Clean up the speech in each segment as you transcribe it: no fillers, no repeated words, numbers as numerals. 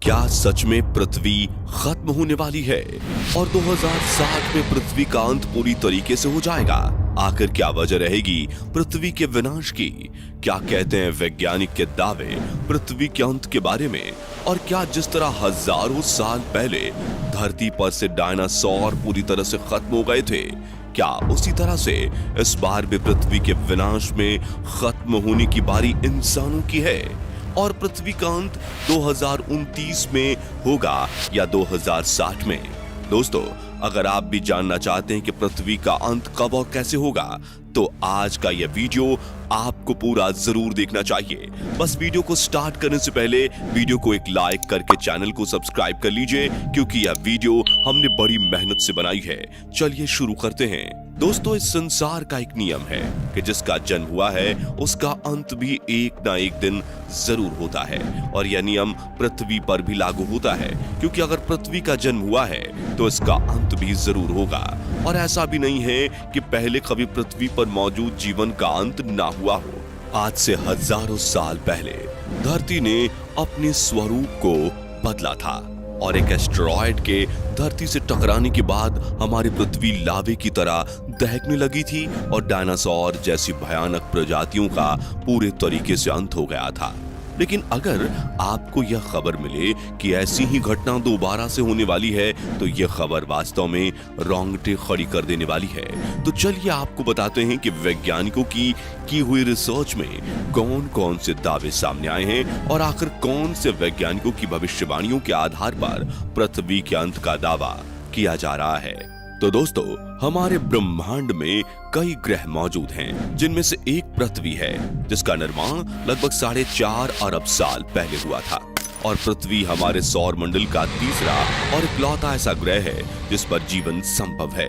क्या सच में पृथ्वी खत्म होने वाली है और 2060 में पृथ्वी का अंत पूरी तरीके से हो जाएगा? आखिर क्या वजह रहेगी पृथ्वी के विनाश की? क्या कहते हैं वैज्ञानिक के दावे पृथ्वी के अंत के बारे में? और क्या जिस तरह हजारों साल पहले धरती पर से डायनासोर पूरी तरह से खत्म हो गए थे, क्या उसी तरह से इस बार भी पृथ्वी के विनाश में खत्म होने की बारी इंसानों की है? और पृथ्वी का अंत 2029 में होगा या 2060 में? दोस्तों, अगर आप भी जानना चाहते हैं कि पृथ्वी का अंत कब और कैसे होगा, तो आज का यह वीडियो आपको पूरा जरूर देखना चाहिए। बस वीडियो को स्टार्ट करने से पहले वीडियो को एक लाइक करके चैनल को सब्सक्राइब कर लीजिए, क्योंकि यह वीडियो हमने बड़ी मेहनत से बनाई है। चलिए शुरू करते हैं। दोस्तों, इस संसार का एक नियम है कि जिसका जन्म हुआ है उसका अंत भी एक ना एक दिन जरूर होता है, और यह नियम पृथ्वी पर भी लागू होता है, क्योंकि अगर पृथ्वी का जन्म हुआ है तो इसका अंत भी जरूर होगा। और ऐसा भी नहीं है कि पहले कभी पृथ्वी पर मौजूद जीवन का अंत ना हुआ हो। आज से हजारों साल पहले धरती ने अपने स्वरूप को बदला था, और एक एस्टेरॉयड के धरती से टकराने के बाद हमारी पृथ्वी लावे की तरह दहकने लगी थी और डायनासोर जैसी भयानक प्रजातियों का पूरे तरीके से अंत हो गया था। लेकिन अगर आपको यह खबर मिले कि ऐसी ही घटना दोबारा से होने वाली है, तो यह खबर वास्तव में रोंगटे खड़ी कर देने वाली है। तो चलिए आपको बताते हैं कि वैज्ञानिकों की हुई रिसर्च में कौन कौन से दावे सामने आए हैं, और आखिर कौन से वैज्ञानिकों की भविष्यवाणियों के आधार पर पृथ्वी के अंत का दावा किया जा रहा है। तो दोस्तों, हमारे ब्रह्मांड में कई ग्रह मौजूद हैं, जिनमें से एक पृथ्वी है, जिसका निर्माण लगभग 4.5 अरब साल पहले हुआ था। और पृथ्वी हमारे सौर मंडल का तीसरा और इकलौता ऐसा ग्रह है जिस पर जीवन संभव है।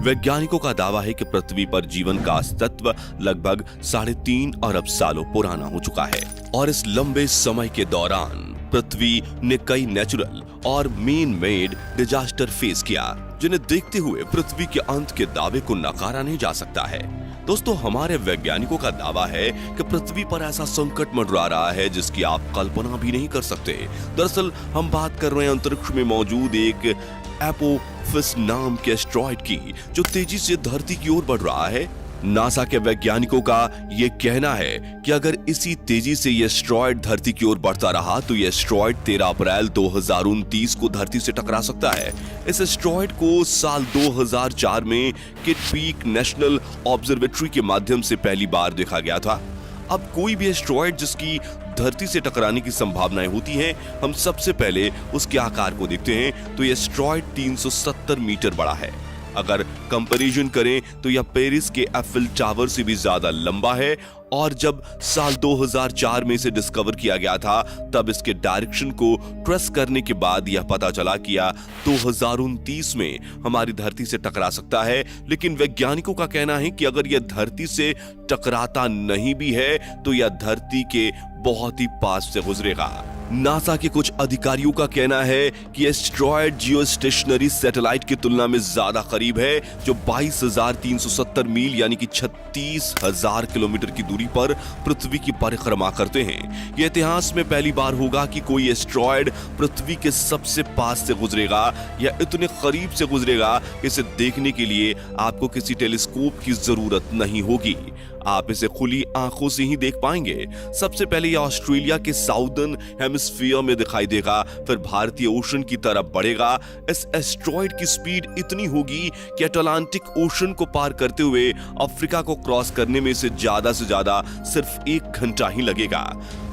वैज्ञानिकों का दावा है कि पृथ्वी पर जीवन का अस्तित्व लगभग 3.5 अरब सालों पुराना हो चुका है, और इस लंबे समय के दौरान पृथ्वी ने कई नेचुरल और मैन मेड डिजास्टर फेस किया, जिन्हें देखते हुए पृथ्वी के अंत के दावे को नकारा नहीं जा सकता है। दोस्तों, हमारे वैज्ञानिकों का दावा है कि पृथ्वी पर ऐसा संकट मंडरा रहा है जिसकी आप कल्पना भी नहीं कर सकते। दरअसल हम बात कर रहे हैं अंतरिक्ष में मौजूद एक एपोफिस नाम के एस्टेरॉयड की, जो तेजी से धरती की ओर बढ़ रहा है। नासा के वैज्ञानिकों का यह कहना है कि अगर इसी तेजी से यह एस्टेरॉयड धरती की ओर बढ़ता रहा तो यह एस्टेरॉयड 13 अप्रैल 2029 को धरती से टकरा सकता है। इस एस्टेरॉयड को साल 2004 में किड पीक नेशनल ऑब्जर्वेटरी के माध्यम से पहली बार देखा गया था। अब कोई भी एस्टेरॉयड जिसकी धरती से टकराने की संभावनाएं होती हैं, हम सबसे पहले उसके आकार को देखते हैं, तो यह एस्टेरॉयड 370 मीटर बड़ा है। अगर कंपैरिजन करें तो यह पेरिस के एफिल टावर से भी ज्यादा लंबा है, और जब साल 2004 में इसे डिस्कवर किया गया था, तब इसके डायरेक्शन को ट्रेस करने के बाद यह पता चला कि यह 2029 में हमारी धरती से टकरा सकता है। लेकिन वैज्ञानिकों का कहना है कि अगर यह धरती से टकराता नहीं भी है तो यह धरती के बहुत ही पास से गुजरेगा। नासा के कुछ अधिकारियों का कहना है कि एस्टेरॉयड जियोस्टेशनरी सैटेलाइट की तुलना में ज्यादा करीब है, जो 22,370 मील यानी कि 36,000 किलोमीटर की दूरी पर पृथ्वी की परिक्रमा करते हैं। यह इतिहास में पहली बार होगा कि कोई एस्टेरॉयड पृथ्वी के सबसे पास से गुजरेगा, या इतने करीब से गुजरेगा कि इसे देखने के लिए आपको किसी टेलीस्कोप की जरूरत नहीं होगी। आप इसे खुली आंखों से ही देख पाएंगे। सबसे पहले यह ऑस्ट्रेलिया के साउदर्न हेमिस्फीयर में दिखाई देगा, फिर भारतीय ओशन की तरफ बढ़ेगा। इस एस्टेरॉयड की स्पीड इतनी होगी कि अटलांटिक ओशन को पार करते हुए अफ्रीका को क्रॉस करने में इसे ज्यादा से ज्यादा सिर्फ 1 घंटा ही लगेगा।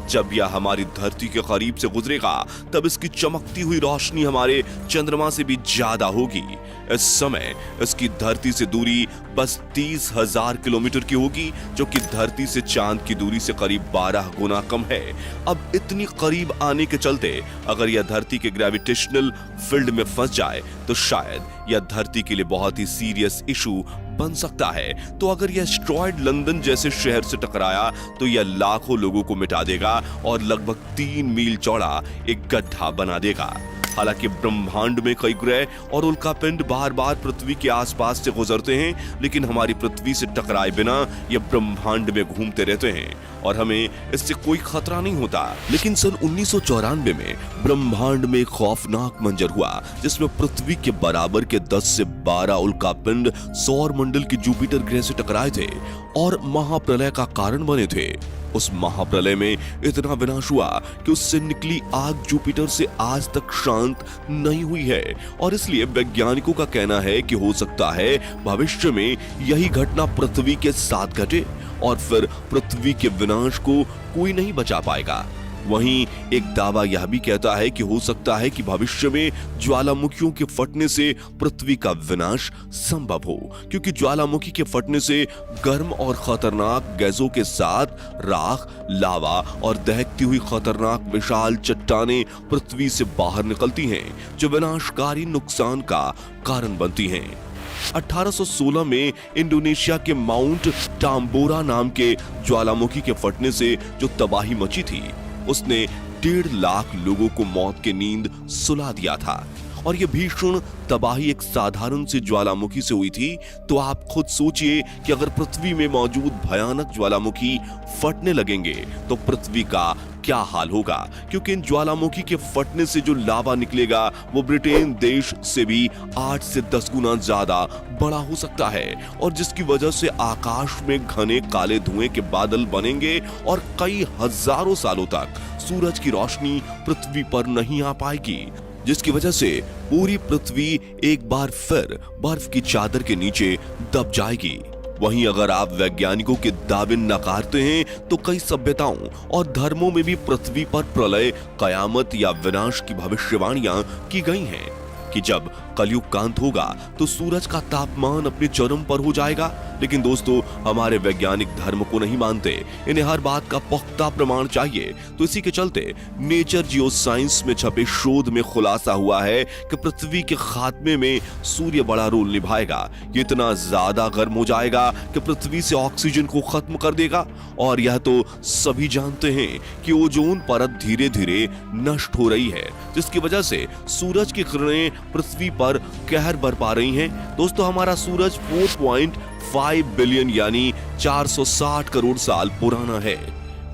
जब यह हमारी धरती के करीब से गुजरेगा, तब इसकी चमकती हुई रोशनी हमारे चंद्रमा से भी ज्यादा होगी। इस समय इसकी धरती से दूरी बस 30,000 किलोमीटर की होगी, जो कि धरती से चांद की दूरी से करीब 12 गुना कम है। अब इतनी करीब आने के चलते अगर यह धरती के ग्रेविटेशनल फील्ड में फंस जाए तो शायद यह धरती के लिए बहुत ही सीरियस इशू बन सकता है। तो अगर यह एस्टेरॉयड लंदन जैसे शहर से टकराया तो यह लाखों लोगों को मिटा देगा और लगभग 3 मील चौड़ा एक गड्ढा बना देगा। हालांकि ब्रह्मांड में कई ग्रह और उल्कापिंड बार बार पृथ्वी के आसपास से गुजरते हैं, लेकिन हमारी पृथ्वी से टकराए बिना ये ब्रह्मांड में घूमते रहते हैं और हमें इससे कोई खतरा नहीं होता। लेकिन सन 1994 में ब्रह्मांड में एक खौफनाक मंजर हुआ, जिसमें पृथ्वी के बराबर के 10 से 12 उल्कापिंड सौर मंडल के जुपिटर ग्रह से टकराए थे और महाप्रलय का कारण बने थे। उस महाप्रलय में इतना विनाश हुआ कि उससे निकली आग जुपिटर से आज तक शांत नहीं हुई है और इसलिए वैज्ञानिकों का कहना है कि हो सकता है भविष्य में यही घटना पृथ्वी के साथ घटे और फिर पृथ्वी के विनाश को कोई नहीं बचा पाएगा। वहीं एक दावा यह भी कहता है कि हो सकता है कि भविष्य में ज्वालामुखियों के फटने से पृथ्वी का विनाश संभव हो, क्योंकि ज्वालामुखी के फटने से गर्म और खतरनाक गैसों के साथ राख, लावा और दहकती हुई खतरनाक विशाल चट्टानें पृथ्वी से बाहर निकलती हैं, जो विनाशकारी नुकसान का कारण बनती हैं। 1816 में इंडोनेशिया के माउंट टाम्बोरा नाम के ज्वालामुखी के फटने से जो तबाही मची थी, उसने 1.5 लाख लोगों को मौत की नींद सुला दिया था। और यह भीषण तबाही एक साधारण सी ज्वालामुखी से हुई थी, तो आप खुद सोचिए कि अगर पृथ्वी में मौजूद भयानक ज्वालामुखी फटने लगेंगे तो पृथ्वी का क्या हाल होगा, क्योंकि इन ज्वालामुखी के फटने से जो लावा निकलेगा वो ब्रिटेन देश से भी 8 से 10 गुना ज्यादा बड़ा हो सकता है और जिसकी वजह से आकाश में घने काले धुएं के बादल बनेंगे और कई हजारों सालों तक सूरज की रोशनी पृथ्वी पर नहीं आ पाएगी, जिसकी वजह से पूरी पृथ्वी एक बार फिर बर्फ की चादर के नीचे दब जाएगी। वहीं अगर आप वैज्ञानिकों के दावे नकारते हैं तो कई सभ्यताओं और धर्मों में भी पृथ्वी पर प्रलय, कयामत या विनाश की भविष्यवाणियां की गई हैं कि जब कलयुग का अंत होगा तो सूरज का तापमान अपने चरम पर हो जाएगा। लेकिन दोस्तों, हमारे वैज्ञानिक धर्म को नहीं मानते, इन्हें हर बात का पुख्ता प्रमाण चाहिए। तो इसी के चलते नेचर जियो साइंस में छपे शोध में खुलासा हुआ है कि पृथ्वी के खात्मे में सूर्य बड़ा रोल निभाएगा। ये इतना ज्यादा गर्म हो जाएगा कि पृथ्वी से ऑक्सीजन को खत्म कर देगा और यह तो सभी जानते हैं कि ओजोन परत धीरे धीरे नष्ट हो रही है, जिसकी वजह से सूरज की किरणें पृथ्वी पर कहर बरपा रही हैं। दोस्तों, हमारा सूरज 4.5 बिलियन यानी 460 करोड़ साल पुराना है।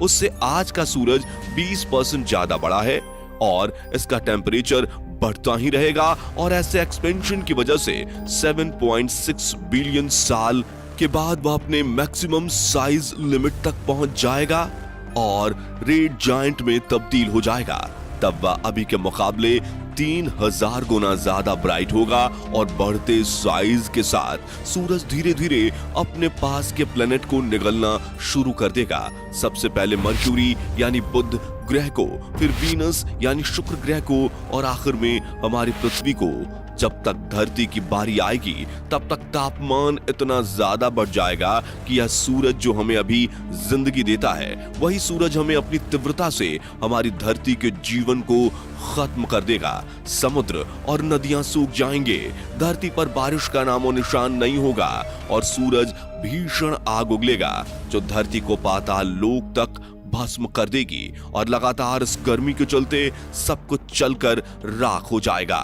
उससे आज का सूरज 20% ज्यादा बड़ा है और इसका टेम्परेचर बढ़ता ही रहेगा और ऐसे एक्सपेंशन की वजह से 7.6 बिलियन साल के बाद वह अपने मैक्सिमम साइज लिमिट तक पहुंच जाएगा और रेड जायंट में तब्दील हो जाएगा। तब वह अभी के मुकाबले 3000 गुना ज्यादा ब्राइट होगा और बढ़ते साइज के साथ सूरज धीरे धीरे अपने पास के प्लेनेट को निगलना शुरू कर देगा। सबसे पहले मर्क्यूरी यानी बुध ग्रह को, फिर वीनस यानी शुक्र ग्रह को और आखिर में हमारी पृथ्वी को। जब तक धरती की बारी आएगी तब तक तापमान इतना ज्यादा बढ़ जाएगा कि यह सूरज जो हमें अभी जिंदगी देता है, वही सूरज हमें अपनी तीव्रता से हमारी धरती के जीवन को खत्म कर देगा। समुद्र और नदियां सूख जाएंगे, धरती पर बारिश का नामो निशान नहीं होगा और सूरज भीषण आग उगलेगा जो धरती को पाताल लोक तक भस्म कर देगी और लगातार इस गर्मी के चलते सब कुछ चलकर राख हो जाएगा।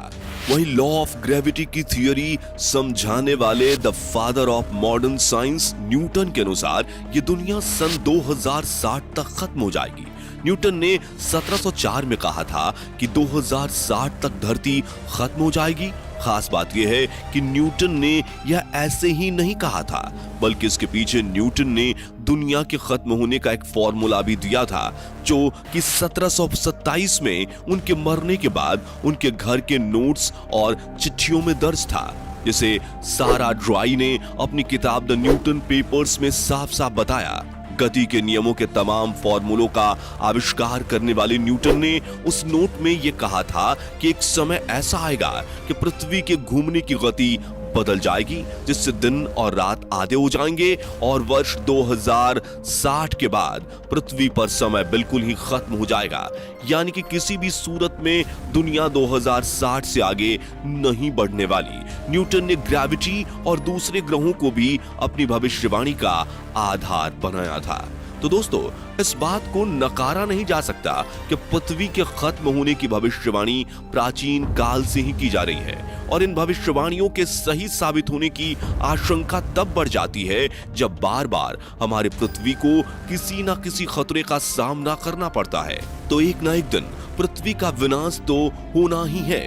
वहीं लॉ ऑफ ग्रेविटी की थियरी समझाने वाले the father of modern science Newton के अनुसार ये दुनिया सन 2060 तक खत्म हो जाएगी। न्यूटन ने 1704 में कहा था कि 2060 तक धरती खत्म हो जाएगी। खास बात यह है कि न्यूटन ने यह ऐसे ही नहीं कहा था, बल्कि इसके पीछे न्यूटन ने दुनिया के खत्म होने का एक फॉर्मूला भी दिया था, जो कि 1727 में उनके मरने के बाद उनके घर के नोट्स और चिट्ठियों में दर्ज था, जिसे सारा ड्राई ने अपनी किताब द न्यूटन पेपर्स में साफ साफ बताया। गति के नियमों के तमाम फॉर्मूलों का आविष्कार करने वाले न्यूटन ने उस नोट में यह कहा था कि एक समय ऐसा आएगा कि पृथ्वी के घूमने की गति बदल जाएगी, जिससे दिन और रात आधे हो जाएंगे और वर्ष 2060 के बाद पृथ्वी पर समय बिल्कुल ही खत्म हो जाएगा। यानी कि किसी भी सूरत में दुनिया 2060 से आगे नहीं बढ़ने वाली। न्यूटन ने ग्रेविटी और दूसरे ग्रहों को भी अपनी भविष्यवाणी का आधार बनाया था। तो दोस्तों, इस बात को नकारा नहीं जा सकता कि पृथ्वी के खत्म होने की भविष्यवाणी प्राचीन काल से ही की जा रही है और इन भविष्यवाणियों के सही साबित होने की आशंका तब बढ़ जाती है जब बार बार हमारे पृथ्वी को किसी न किसी खतरे का सामना करना पड़ता है। तो एक ना एक दिन पृथ्वी का विनाश तो होना ही है।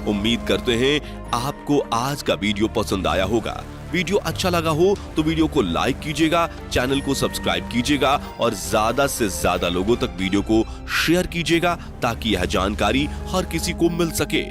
उम्मीद करते हैं आपको आज का वीडियो पसंद आया होगा। वीडियो अच्छा लगा हो तो वीडियो को लाइक कीजिएगा, चैनल को सब्सक्राइब कीजिएगा और ज्यादा से ज्यादा लोगों तक वीडियो को शेयर कीजिएगा ताकि यह जानकारी हर किसी को मिल सके।